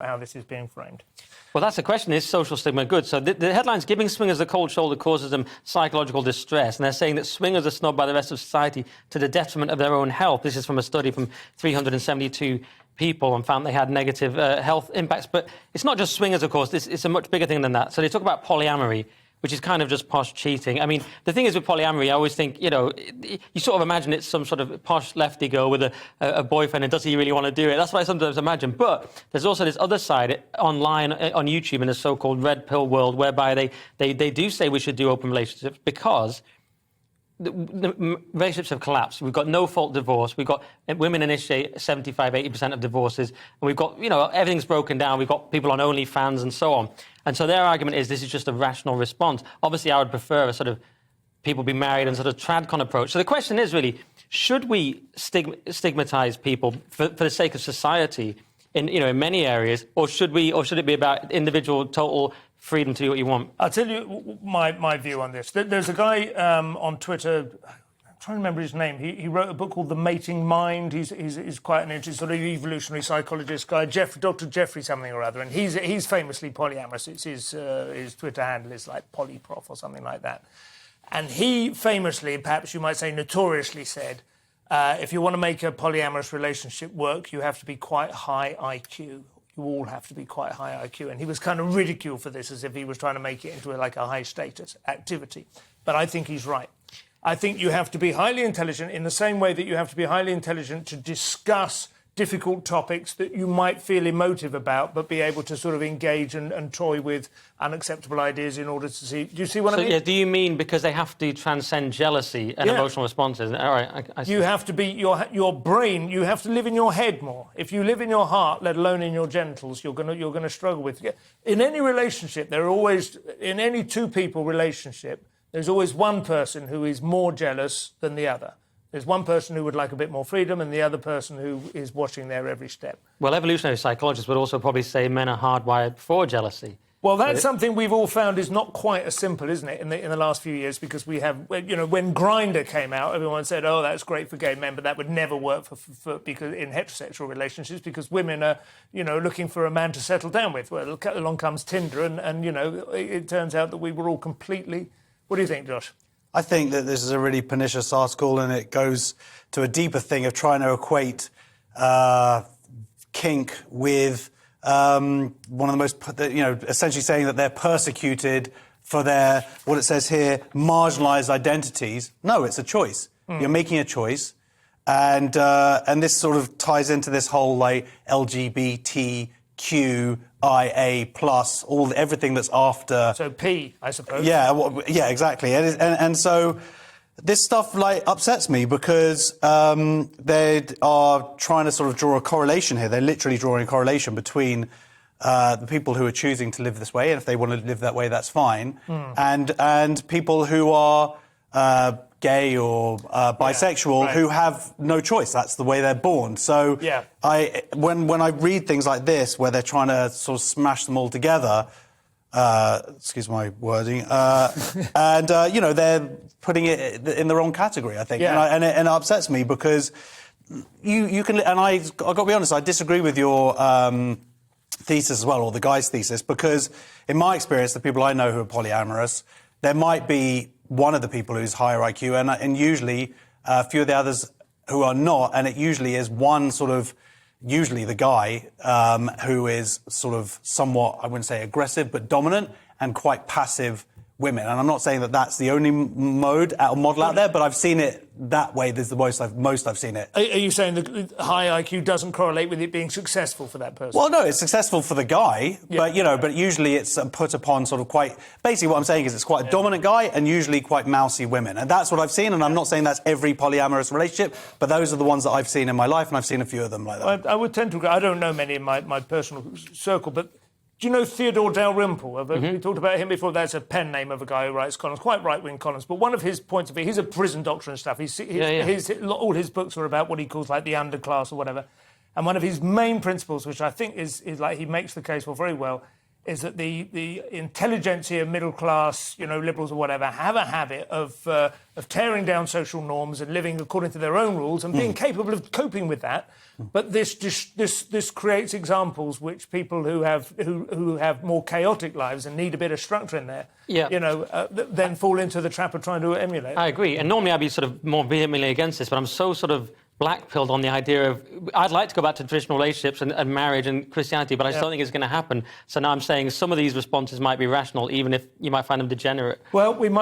how this is being framed. Well, that's the question. Is social stigma good? So the headline's giving swingers the cold shoulder causes them psychological distress. And they're saying that swingers are snubbed by the rest of society to the detriment of their own health. This is from a study from 372 people and found they had negative health impacts. But it's not just swingers, of course. It's a much bigger thing than that. So they talk about polyamory, which is kind of just posh cheating. I mean, the thing is with polyamory, I always think, you sort of imagine it's some sort of posh lefty girl with a boyfriend, and does he really want to do it? That's what I sometimes imagine. But there's also this other side online on YouTube in the so-called red pill world, whereby they do say we should do open relationships because the relationships have collapsed. We've got no-fault divorce. We've got women initiate 75, 80% of divorces. And we've got, everything's broken down. We've got people on OnlyFans and so on. And so their argument is this is just a rational response. Obviously, I would prefer a sort of people be married and sort of tradcon approach. So the question is really, should we stigmatise people for the sake of society in many areas, or should it be about individual total freedom to do what you want? I'll tell you my view on this. There's a guy on Twitter, I'm trying to remember his name. He wrote a book called The Mating Mind. He's quite an interesting sort of evolutionary psychologist guy, Dr. Jeffrey something or other, and he's famously polyamorous. It's his Twitter handle is like Polyprof or something like that. And he famously, perhaps you might say notoriously, said, if you want to make a polyamorous relationship work, you have to be quite high IQ. You all have to be quite high IQ. And he was kind of ridiculed for this, as if he was trying to make it into a high-status activity. But I think he's right. I think you have to be highly intelligent in the same way that you have to be highly intelligent to discuss difficult topics that you might feel emotive about, but be able to sort of engage and toy with unacceptable ideas in order to see... Do you see what I mean? Yeah, do you mean because they have to transcend jealousy and emotional responses? All right, I see. You have to be... Your brain, you have to live in your head more. If you live in your heart, let alone in your genitals, you're gonna struggle with it. In any relationship, there are always... In any two-people relationship, there's always one person who is more jealous than the other. There's one person who would like a bit more freedom and the other person who is watching their every step. Well, evolutionary psychologists would also probably say men are hardwired for jealousy. Well, that's something we've all found is not quite as simple, isn't it, in the last few years, because we have, when Grindr came out, everyone said, oh, that's great for gay men, but that would never work for because in heterosexual relationships, because women are, looking for a man to settle down with. Well, along comes Tinder, and it turns out that we were all completely... What do you think, Josh? I think that this is a really pernicious article, and it goes to a deeper thing of trying to equate kink with one of the most, essentially saying that they're persecuted for their, what it says here, marginalised identities. No, it's a choice. You're making a choice, and this sort of ties into this whole LGBTQIA plus everything that's after. So P, I suppose. Yeah, yeah, exactly. And so this stuff upsets me because they are trying to sort of draw a correlation here. They're literally drawing a correlation between the people who are choosing to live this way, and if they want to live that way, that's fine, and people who are gay or bisexual who have no choice. That's the way they're born. So when I read things like this, where they're trying to sort of smash them all together, excuse my wording, and they're putting it in the wrong category, I think, and it upsets me because you can. And I've got to be honest, I disagree with your thesis as well, or the guy's thesis, because in my experience, the people I know who are polyamorous, there might be one of the people who's higher IQ, and usually a few of the others who are not, and it usually is one sort of, usually the guy who is sort of somewhat, I wouldn't say aggressive, but dominant and quite passive women. And I'm not saying that that's the only model out there, but I've seen it that way. There's the most I've seen it. Are you saying that high IQ doesn't correlate with it being successful for that person? Well, no, it's successful for the guy, but usually it's put upon sort of quite... Basically what I'm saying is it's quite a dominant guy and usually quite mousy women. And that's what I've seen, and I'm not saying that's every polyamorous relationship, but those are the ones that I've seen in my life, and I've seen a few of them like that. I would tend to agree. I don't know many in my personal circle, but... Do you know Theodore Dalrymple? We talked about him before. That's a pen name of a guy who writes columns, quite right-wing columns. But one of his points of view, he's a prison doctor and stuff. All his books are about what he calls like the underclass or whatever. And one of his main principles, which I think is like he makes the case for very well, is that the intelligentsia, middle class, liberals or whatever, have a habit of tearing down social norms and living according to their own rules and being capable of coping with that. But this creates examples which people who have more chaotic lives and need a bit of structure in there, then fall into the trap of trying to emulate. I agree. And normally I'd be sort of more vehemently against this, but I'm so sort of black-pilled on the idea of I'd like to go back to traditional relationships and marriage and Christianity, but I just don't think it's going to happen. So now I'm saying some of these responses might be rational, even if you might find them degenerate. Well, we might.